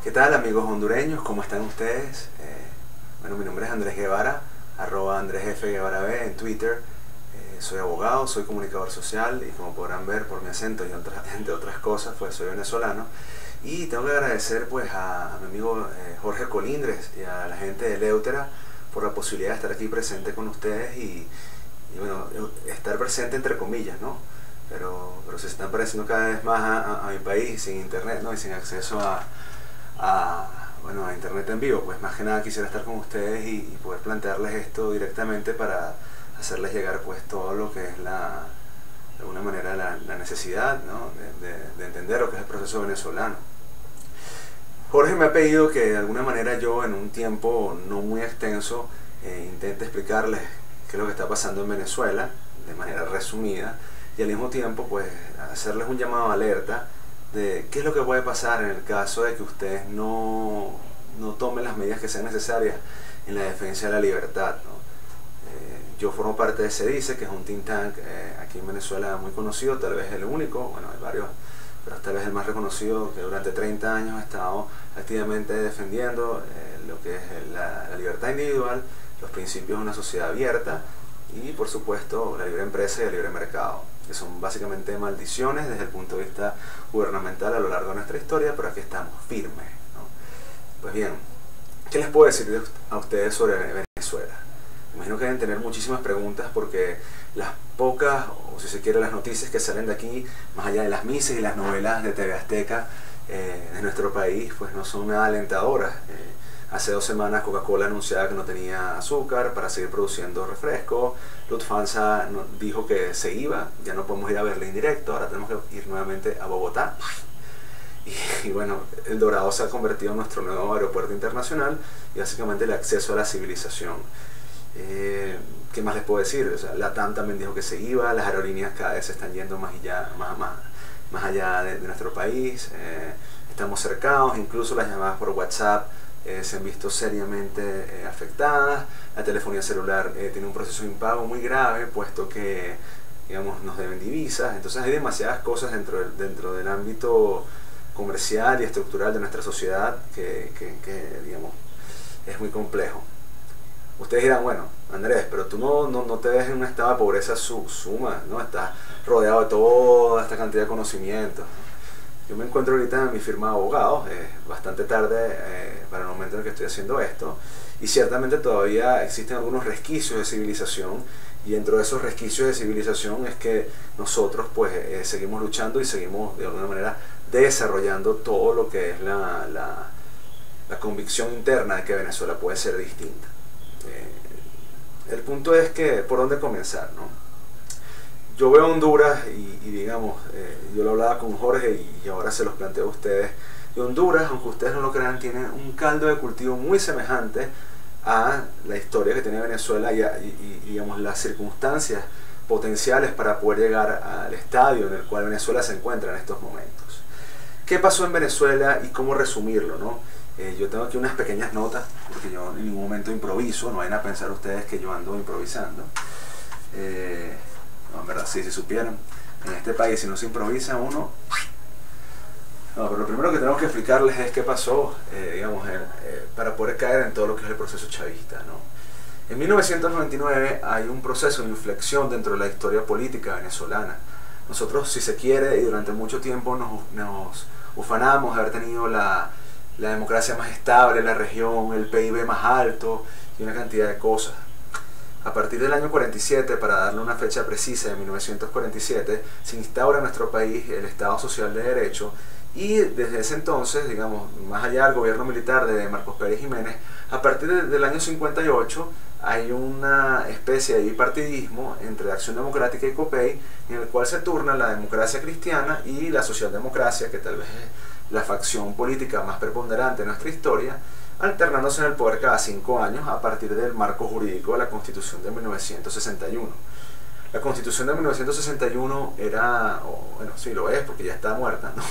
¿Qué tal, amigos hondureños? ¿Cómo están ustedes? Bueno, mi nombre es Andrés Guevara, @AndrésFGuevaraB en Twitter. Soy abogado, soy comunicador social y como podrán ver por mi acento y entre otras cosas, pues soy venezolano. Y tengo que agradecer pues a mi amigo Jorge Colindres y a la gente de Leutera por la posibilidad de estar aquí presente con ustedes y bueno, estar presente entre comillas, ¿no? Pero se están pareciendo cada vez más a mi país sin internet, ¿no? Y sin acceso bueno, a internet en vivo. Pues más que nada quisiera estar con ustedes y poder plantearles esto directamente para hacerles llegar pues todo lo que es de alguna manera la necesidad, ¿no? de entender lo que es el proceso venezolano. Jorge me ha pedido que de alguna manera yo en un tiempo no muy extenso intente explicarles qué es lo que está pasando en Venezuela de manera resumida y al mismo tiempo pues hacerles un llamado de alerta de qué es lo que puede pasar en el caso de que ustedes no tomen las medidas que sean necesarias en la defensa de la libertad, ¿no? Yo formo parte de CEDICE, que es un think tank aquí en Venezuela muy conocido, tal vez el único, bueno, hay varios, pero tal vez el más reconocido, que durante 30 años ha estado activamente defendiendo lo que es la libertad individual, los principios de una sociedad abierta y por supuesto la libre empresa y el libre mercado, que son básicamente maldiciones desde el punto de vista gubernamental a lo largo de nuestra historia, pero aquí estamos firmes, ¿no? Pues bien, ¿qué les puedo decir a ustedes sobre Venezuela? Imagino que deben tener muchísimas preguntas porque las pocas, o si se quiere, las noticias que salen de aquí, más allá de las misas y las novelas de TV Azteca de nuestro país, pues no son nada alentadoras. Hace 2 semanas Coca-Cola anunciaba que no tenía azúcar para seguir produciendo refrescos. Lufthansa dijo que se iba, ya no podemos ir a Berlín directo, ahora tenemos que ir nuevamente a Bogotá. Y bueno, El Dorado se ha convertido en nuestro nuevo aeropuerto internacional y básicamente el acceso a la civilización. ¿Qué más les puedo decir? O sea, LATAM también dijo que se iba, las aerolíneas cada vez se están yendo más allá de nuestro país, estamos cercados, incluso las llamadas por WhatsApp se han visto seriamente afectadas, la telefonía celular tiene un proceso de impago muy grave, puesto que digamos, nos deben divisas, entonces hay demasiadas cosas dentro del ámbito comercial y estructural de nuestra sociedad que digamos, es muy complejo. Ustedes dirán, bueno, Andrés, pero tú no te ves en un estado de pobreza suma, ¿no? Estás rodeado de toda esta cantidad de conocimientos, ¿no? Yo me encuentro ahorita en mi firma de abogados, bastante tarde para el momento en el que estoy haciendo esto, y ciertamente todavía existen algunos resquicios de civilización, y dentro de esos resquicios de civilización es que nosotros pues seguimos luchando y seguimos de alguna manera desarrollando todo lo que es la convicción interna de que Venezuela puede ser distinta. El punto es que por dónde comenzar, ¿no? Yo veo Honduras y digamos, yo lo hablaba con Jorge y ahora se los planteo a ustedes. Y Honduras, aunque ustedes no lo crean, tiene un caldo de cultivo muy semejante a la historia que tiene Venezuela y digamos, las circunstancias potenciales para poder llegar al estadio en el cual Venezuela se encuentra en estos momentos. ¿Qué pasó en Venezuela y cómo resumirlo, ¿no? Yo tengo aquí unas pequeñas notas, porque yo en ningún momento improviso, no vayan a pensar ustedes que yo ando improvisando. No, en verdad, sí, si supieran, en este país si no se improvisa uno... No, pero lo primero que tenemos que explicarles es qué pasó, digamos, para poder caer en todo lo que es el proceso chavista, ¿no? En 1999 hay un proceso de inflexión dentro de la historia política venezolana. Nosotros, si se quiere, y durante mucho tiempo nos ufanamos de haber tenido la democracia más estable en la región, el PIB más alto y una cantidad de cosas. A partir del año 47, para darle una fecha precisa, de 1947, se instaura en nuestro país el Estado Social de Derecho y desde ese entonces, digamos, más allá del gobierno militar de Marcos Pérez Jiménez, a partir del año 58 hay una especie de bipartidismo entre Acción Democrática y COPEI, en el cual se turna la democracia cristiana y la socialdemocracia, que tal vez es la facción política más preponderante de nuestra historia, alternándose en el poder cada 5 años a partir del marco jurídico de la Constitución de 1961. La Constitución de 1961 era, bueno, sí lo es porque ya está muerta, ¿no?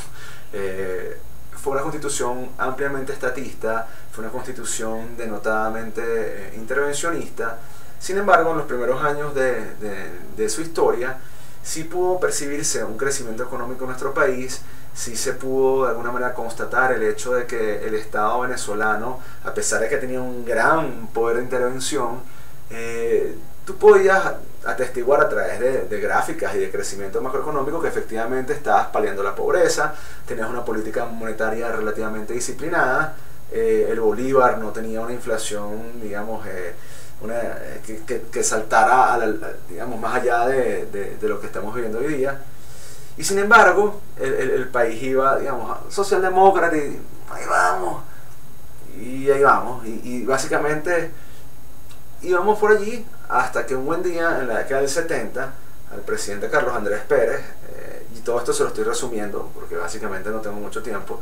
Fue una constitución ampliamente estatista, fue una constitución denotadamente intervencionista. Sin embargo, en los primeros años de su historia sí pudo percibirse un crecimiento económico en nuestro país, sí se pudo de alguna manera constatar el hecho de que el Estado venezolano, a pesar de que tenía un gran poder de intervención, tú podías atestiguar a través de gráficas y de crecimiento macroeconómico que efectivamente estabas paliando la pobreza, tenías una política monetaria relativamente disciplinada, el bolívar no tenía una inflación, digamos, que saltara digamos, más allá de lo que estamos viviendo hoy día. Y sin embargo, el país iba, digamos, socialdemócrata y ahí vamos, y básicamente íbamos por allí hasta que un buen día, en la década del 70, al presidente Carlos Andrés Pérez, y todo esto se lo estoy resumiendo porque básicamente no tengo mucho tiempo,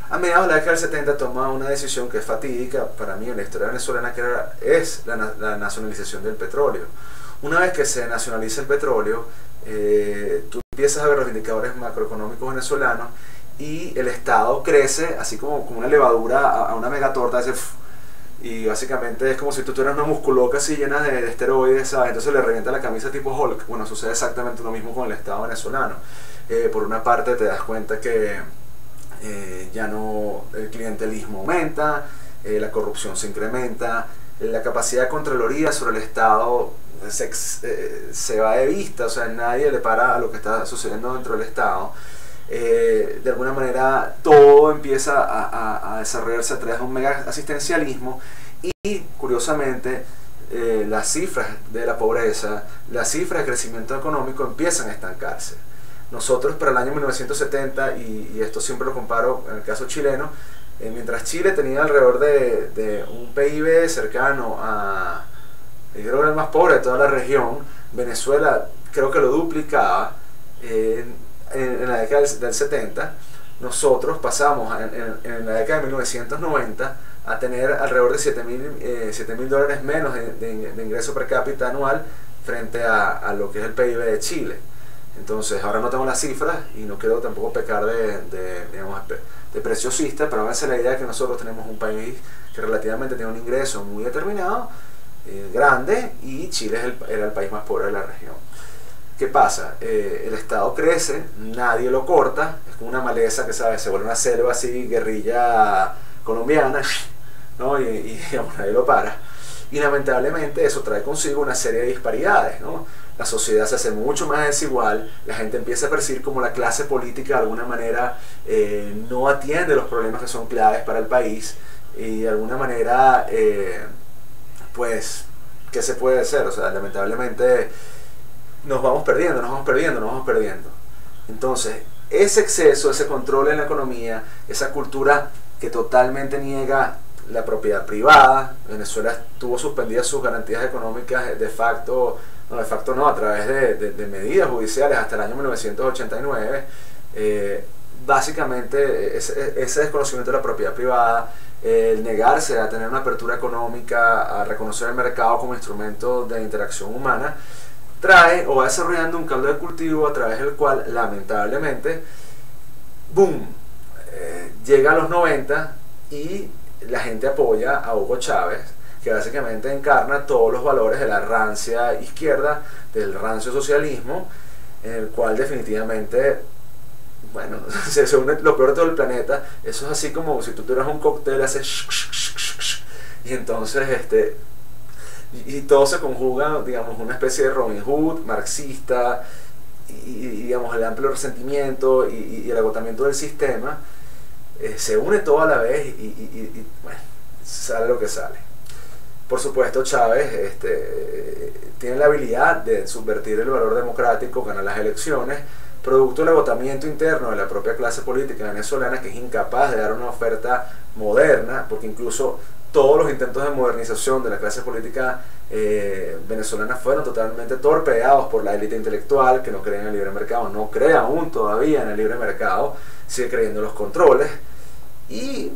a mediados de la década del 70 toma una decisión que es fatídica para mí en la historia venezolana, que es la nacionalización del petróleo. Una vez que se nacionaliza el petróleo, tú empiezas a ver los indicadores macroeconómicos venezolanos y el Estado crece así como una levadura a una megatorta, y básicamente es como si tú tuvieras una musculoca así llena de esteroides, ¿sabes? Entonces le revienta la camisa tipo Hulk. Bueno, sucede exactamente lo mismo con el Estado venezolano. Por una parte te das cuenta que ya no, el clientelismo aumenta, la corrupción se incrementa, la capacidad de contraloría sobre el Estado se va de vista, o sea, nadie le para a lo que está sucediendo dentro del Estado. De alguna manera todo empieza a desarrollarse a través de un mega asistencialismo y curiosamente las cifras de la pobreza, las cifras de crecimiento económico empiezan a estancarse. Nosotros para el año 1970, y esto siempre lo comparo en el caso chileno, mientras Chile tenía alrededor de un PIB cercano a, yo creo que era el más pobre de toda la región, Venezuela creo que lo duplicaba. En la década del 70, nosotros pasamos en la década de 1990 a tener alrededor de 7.000 dólares menos de ingreso per cápita anual frente a lo que es el PIB de Chile. Entonces, ahora no tengo las cifras y no quiero tampoco pecar digamos, de preciosista, pero háganse la idea de que nosotros tenemos un país que relativamente tiene un ingreso muy determinado, grande, y Chile era el país más pobre de la región. ¿Qué pasa? El Estado crece, nadie lo corta, es como una maleza que, ¿sabes? Se vuelve una selva así, guerrilla colombiana, ¿no? Y digamos, nadie lo para. Y lamentablemente eso trae consigo una serie de disparidades, ¿no? La sociedad se hace mucho más desigual, la gente empieza a percibir como la clase política de alguna manera no atiende los problemas que son claves para el país, y de alguna manera, pues, ¿qué se puede hacer? O sea, lamentablemente nos vamos perdiendo. Entonces, ese exceso, ese control en la economía, esa cultura que totalmente niega la propiedad privada. Venezuela tuvo suspendidas sus garantías económicas de facto no, a través de medidas judiciales hasta el año 1989. Básicamente ese desconocimiento de la propiedad privada, el negarse a tener una apertura económica, a reconocer el mercado como instrumento de interacción humana, trae o va desarrollando un caldo de cultivo a través del cual, lamentablemente, ¡boom!, llega a los 90 y la gente apoya a Hugo Chávez, que básicamente encarna todos los valores de la rancia izquierda, del rancio socialismo, en el cual definitivamente, bueno, se une lo peor de todo el planeta. Eso es así como si tú tuvieras un cóctel, haces y entonces y todo se conjuga, digamos, una especie de Robin Hood marxista, y digamos el amplio resentimiento y el agotamiento del sistema, se une todo a la vez y bueno, sale lo que sale. Por supuesto, Chávez tiene la habilidad de subvertir el valor democrático, ganar las elecciones, producto del agotamiento interno de la propia clase política venezolana, que es incapaz de dar una oferta moderna, porque incluso todos los intentos de modernización de la clase política venezolana fueron totalmente torpedeados por la élite intelectual, que no cree en el libre mercado, no cree aún todavía en el libre mercado, sigue creyendo en los controles, y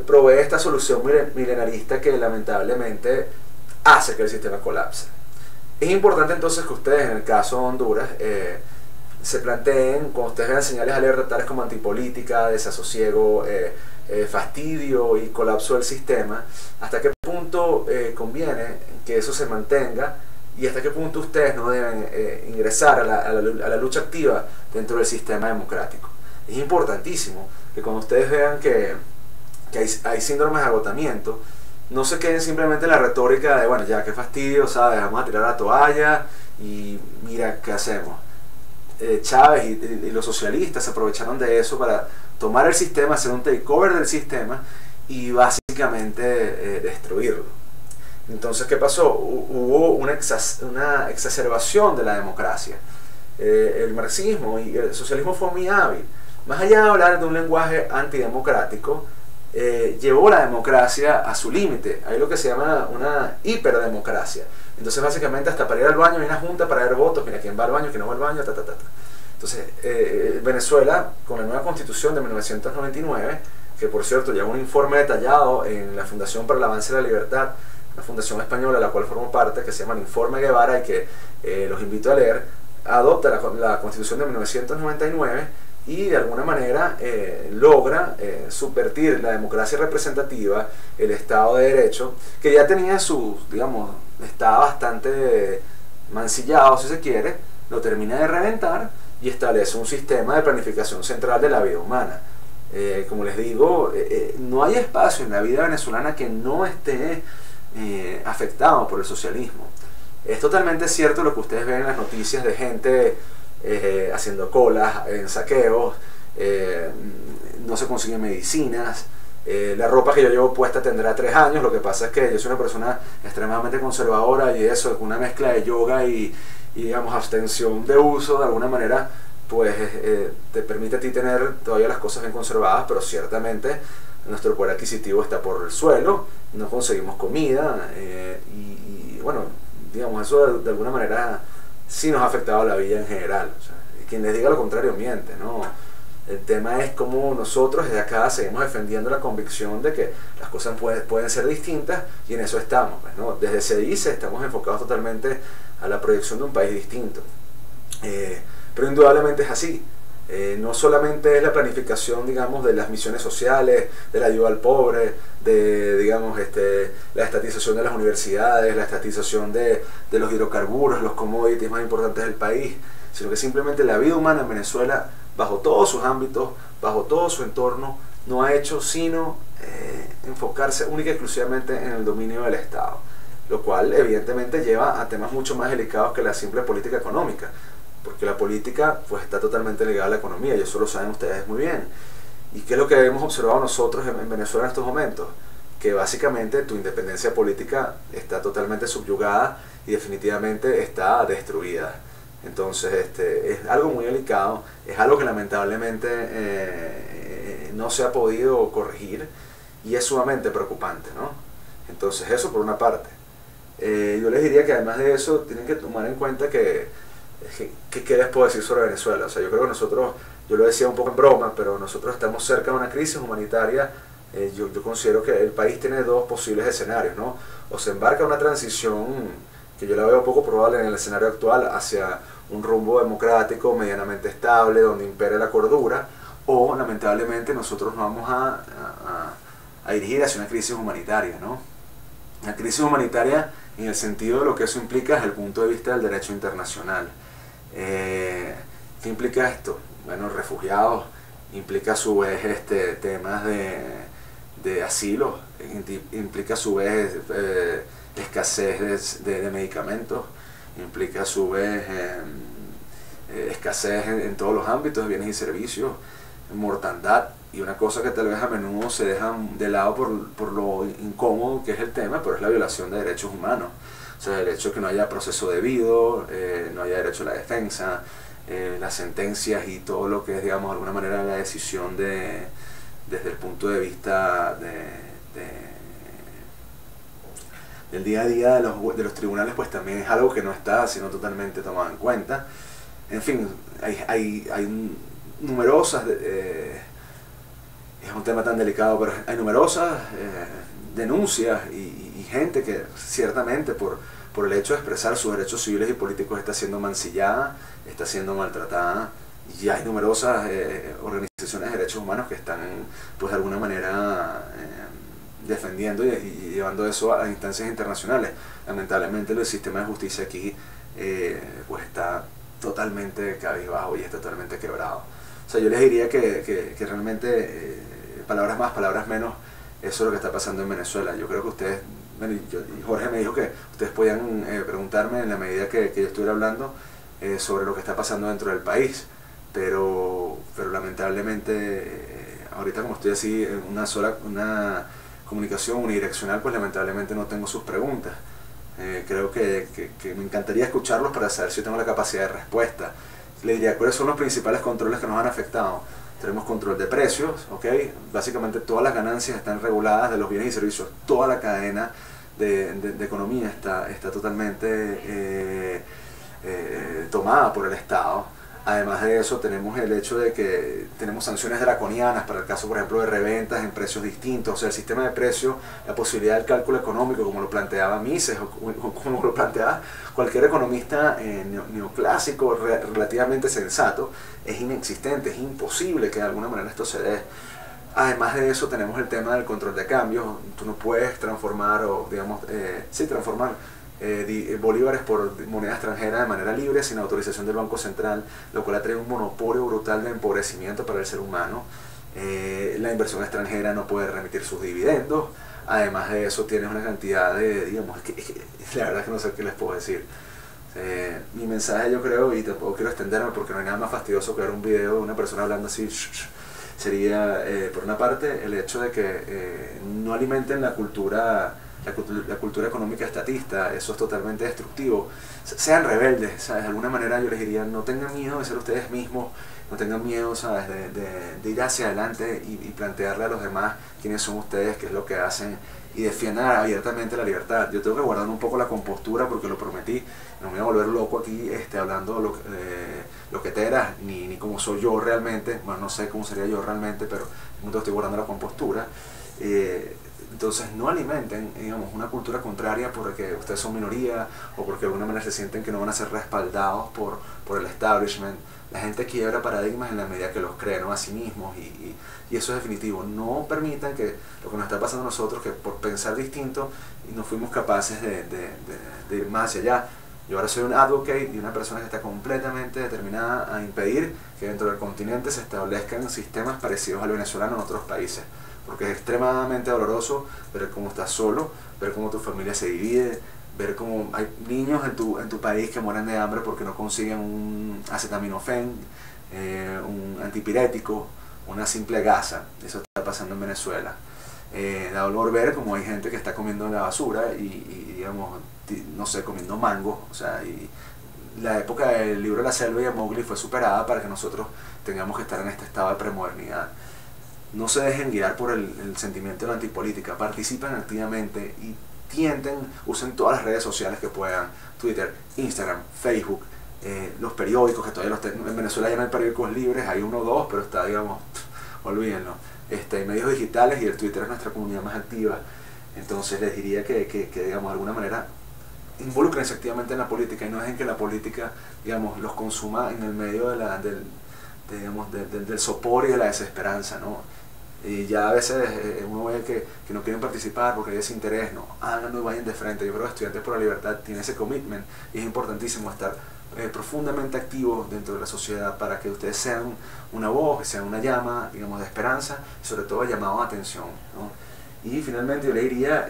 provee esta solución milenarista que lamentablemente hace que el sistema colapse. Es importante entonces que ustedes, en el caso de Honduras, se planteen, cuando ustedes vean señales alerta tales como antipolítica, desasosiego, fastidio y colapso del sistema, hasta qué punto conviene que eso se mantenga, y hasta qué punto ustedes no deben ingresar a la lucha activa dentro del sistema democrático. Es importantísimo que cuando ustedes vean que hay síndromes de agotamiento, no se queden simplemente en la retórica de, bueno, ya, qué fastidio, ¿sabes? Vamos a tirar la toalla y mira, ¿qué hacemos? Chávez y los socialistas se aprovecharon de eso para tomar el sistema, hacer un takeover del sistema y básicamente destruirlo. Entonces, ¿qué pasó? Hubo una exacerbación de la democracia. El marxismo y el socialismo fue muy hábil. Más allá de hablar de un lenguaje antidemocrático, llevó la democracia a su límite. Hay lo que se llama una hiperdemocracia. Entonces, básicamente, hasta para ir al baño hay una junta para dar votos. Mira, quién va al baño, quién no va al baño, ta, ta, ta, ta. Entonces, Venezuela, con la nueva constitución de 1999, que por cierto lleva un informe detallado en la Fundación para el Avance de la Libertad, una fundación española a la cual formo parte, que se llama el Informe Guevara y que los invito a leer, adopta la constitución de 1999 y de alguna manera logra subvertir la democracia representativa, el Estado de Derecho, que ya tenía digamos, estaba bastante mancillado si se quiere, lo termina de reventar y establece un sistema de planificación central de la vida humana. Como les digo, no hay espacio en la vida venezolana que no esté afectado por el socialismo. Es totalmente cierto lo que ustedes ven en las noticias de gente haciendo colas en saqueos, no se consiguen medicinas, la ropa que yo llevo puesta tendrá 3 años, lo que pasa es que yo soy una persona extremadamente conservadora y eso, una mezcla de yoga y digamos abstención de uso de alguna manera, pues te permite a ti tener todavía las cosas bien conservadas, pero ciertamente nuestro poder adquisitivo está por el suelo, no conseguimos comida y bueno, digamos, eso de alguna manera sí nos ha afectado a la vida en general. O sea, quien les diga lo contrario miente, ¿no? El tema es cómo nosotros desde acá seguimos defendiendo la convicción de que las cosas pueden ser distintas y en eso estamos, pues, ¿no? Desde CEDICE estamos enfocados totalmente a la proyección de un país distinto. Pero indudablemente es así. No solamente es la planificación, digamos, de las misiones sociales, de la ayuda al pobre, de, digamos, la estatización de las universidades, la estatización de los hidrocarburos, los commodities más importantes del país, sino que simplemente la vida humana en Venezuela, bajo todos sus ámbitos, bajo todo su entorno, no ha hecho sino enfocarse única y exclusivamente en el dominio del Estado, lo cual evidentemente lleva a temas mucho más delicados que la simple política económica, porque la política pues está totalmente ligada a la economía y eso lo saben ustedes muy bien. ¿Y qué es lo que hemos observado nosotros en Venezuela en estos momentos? Que básicamente tu independencia política está totalmente subyugada y definitivamente está destruida. Entonces es algo muy delicado, es algo que lamentablemente no se ha podido corregir y es sumamente preocupante, ¿no? Entonces eso por una parte. Yo les diría que además de eso tienen que tomar en cuenta ¿qué les puedo decir sobre Venezuela? O sea, yo creo que nosotros, yo lo decía un poco en broma, pero nosotros estamos cerca de una crisis humanitaria. Yo considero que el país tiene 2 posibles escenarios, ¿no? O se embarca una transición, que yo la veo poco probable en el escenario actual, hacia un rumbo democrático medianamente estable, donde impere la cordura, o lamentablemente nosotros nos vamos a dirigir hacia una crisis humanitaria, ¿no? Una crisis humanitaria en el sentido de lo que eso implica desde el punto de vista del derecho internacional. ¿Qué implica esto? Bueno, refugiados, implica a su vez temas de asilo, implica a su vez escasez de medicamentos, implica a su vez escasez en todos los ámbitos de bienes y servicios, mortandad, y una cosa que tal vez a menudo se deja de lado por lo incómodo que es el tema, pero es la violación de derechos humanos. O sea, el hecho de que no haya proceso debido, no haya derecho a la defensa, las sentencias y todo lo que es, digamos, de alguna manera la decisión desde el punto de vista del día a día de los tribunales, pues también es algo que no está siendo totalmente tomado en cuenta. En fin, hay numerosas, es un tema tan delicado, pero hay numerosas denuncias y gente que ciertamente por el hecho de expresar sus derechos civiles y políticos está siendo mancillada, está siendo maltratada, y hay numerosas organizaciones de derechos humanos que están pues de alguna manera defendiendo y llevando eso a instancias internacionales. Lamentablemente el sistema de justicia aquí pues está totalmente cabizbajo y está totalmente quebrado. O sea, yo les diría que realmente, palabras más, palabras menos, eso es lo que está pasando en Venezuela. Yo creo que ustedes, bueno, y Jorge me dijo que ustedes podían preguntarme en la medida que yo estuviera hablando sobre lo que está pasando dentro del país, pero lamentablemente ahorita como estoy así en una comunicación unidireccional, pues lamentablemente no tengo sus preguntas. Creo que me encantaría escucharlos para saber si tengo la capacidad de respuesta. Le diría, ¿cuáles son los principales controles que nos han afectado? Tenemos control de precios, ¿ok? Básicamente todas las ganancias están reguladas de los bienes y servicios. Toda la cadena de economía está totalmente tomada por el Estado. Además de eso, tenemos el hecho de que tenemos sanciones draconianas para el caso, por ejemplo, de reventas en precios distintos. O sea, el sistema de precios, la posibilidad del cálculo económico, como lo planteaba Mises o como lo planteaba cualquier economista neoclásico relativamente sensato, es inexistente, es imposible que de alguna manera esto se dé. Además de eso, tenemos el tema del control de cambios. Tú no puedes transformar o, digamos, transformar bolívares por moneda extranjera de manera libre sin autorización del Banco Central, lo cual ha traído un monopolio brutal de empobrecimiento para el ser humano. La inversión extranjera no puede remitir sus dividendos. Además de eso, tienes una cantidad de, digamos, la verdad es que no sé qué les puedo decir. Mi mensaje, yo creo, y tampoco quiero extenderme porque no hay nada más fastidioso que ver un video de una persona hablando así, sería, por una parte, el hecho de que no alimenten la cultura económica estatista. Eso es totalmente destructivo. Sean rebeldes, ¿sabes? De alguna manera yo les diría, no tengan miedo de ser ustedes mismos, no tengan miedo, ¿sabes? De ir hacia adelante y plantearle a los demás quiénes son ustedes, qué es lo que hacen, y defiendan abiertamente la libertad. Yo tengo que guardar un poco la compostura porque lo prometí, no me voy a volver loco aquí hablando lo que te eras, ni cómo soy yo realmente. Bueno, no sé cómo sería yo realmente, pero estoy guardando la compostura. Entonces no alimenten, digamos, una cultura contraria porque ustedes son minoría o porque de alguna manera se sienten que no van a ser respaldados por el establishment. La gente quiebra paradigmas en la medida que los cree, ¿no? A sí mismos, y eso es definitivo. No permitan que lo que nos está pasando a nosotros, que por pensar distinto no fuimos capaces de ir más hacia allá. Yo ahora soy un advocate y una persona que está completamente determinada a impedir que dentro del continente se establezcan sistemas parecidos al venezolano en otros países. Porque es extremadamente doloroso ver cómo estás solo, ver cómo tu familia se divide, ver cómo hay niños en tu país que mueren de hambre porque no consiguen un acetaminofén, un antipirético, una simple gasa. Eso está pasando en Venezuela. Da dolor ver cómo hay gente que está comiendo en la basura y digamos, no sé, comiendo mango. O sea, y la época del libro de la selva y de Mowgli fue superada para que nosotros tengamos que estar en este estado de premodernidad. No se dejen guiar por el sentimiento de la antipolítica, participen activamente y usen todas las redes sociales que puedan, Twitter, Instagram, Facebook, los periódicos, que todavía en Venezuela ya no hay periódicos libres, hay uno o dos, pero está, digamos, olvídenlo. Hay medios digitales y el Twitter es nuestra comunidad más activa. Entonces les diría que digamos, de alguna manera involúcrense activamente en la política y no dejen que la política, digamos, los consuma en el medio del sopor y de la desesperanza, ¿no? Y ya a veces uno ve que no quieren participar porque hay desinterés. No, háganlo y vayan de frente. Yo creo que Estudiantes por la Libertad tiene ese commitment y es importantísimo estar profundamente activos dentro de la sociedad para que ustedes sean una voz, sean una llama, digamos, de esperanza y sobre todo llamado a atención, ¿no? Y finalmente yo le diría,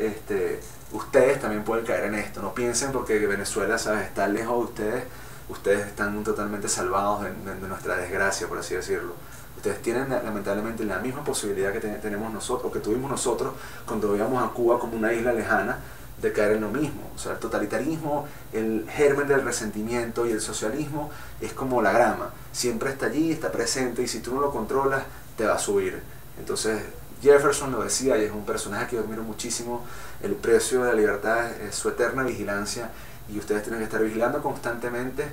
ustedes también pueden caer en esto. No piensen porque Venezuela, ¿sabes?, está lejos de ustedes están totalmente salvados de nuestra desgracia, por así decirlo. Ustedes tienen lamentablemente la misma posibilidad que tenemos nosotros, o que tuvimos nosotros cuando veíamos a Cuba como una isla lejana, de caer en lo mismo. O sea, el totalitarismo, el germen del resentimiento y el socialismo es como la grama. Siempre está allí, está presente, y si tú no lo controlas, te va a subir. Entonces, Jefferson lo decía, y es un personaje que yo admiro muchísimo: el precio de la libertad es su eterna vigilancia, y ustedes tienen que estar vigilando constantemente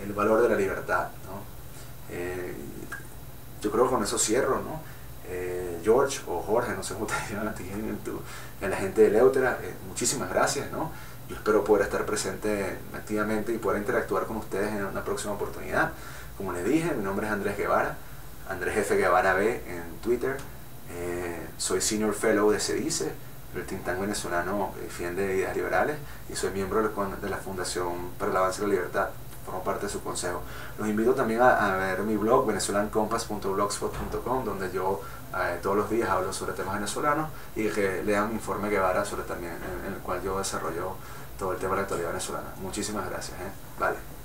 el valor de la libertad, ¿no? Yo creo que con eso cierro, ¿no? George o Jorge, no sé cómo te llaman a ti, en la gente de Leutera, muchísimas gracias, ¿no? Yo espero poder estar presente activamente y poder interactuar con ustedes en una próxima oportunidad. Como les dije, mi nombre es Andrés Guevara, Andrés F. Guevara B en Twitter. Soy Senior Fellow de CEDICE, el think tank venezolano que defiende ideas liberales, y soy miembro de la Fundación para el Avance de la Libertad, formo parte de su consejo. Los invito también a ver mi blog venezolancompas.blogspot.com, donde yo todos los días hablo sobre temas venezolanos, y que lean mi informe Guevara sobre también, en el cual yo desarrollo todo el tema de la actualidad venezolana. Muchísimas gracias. Vale.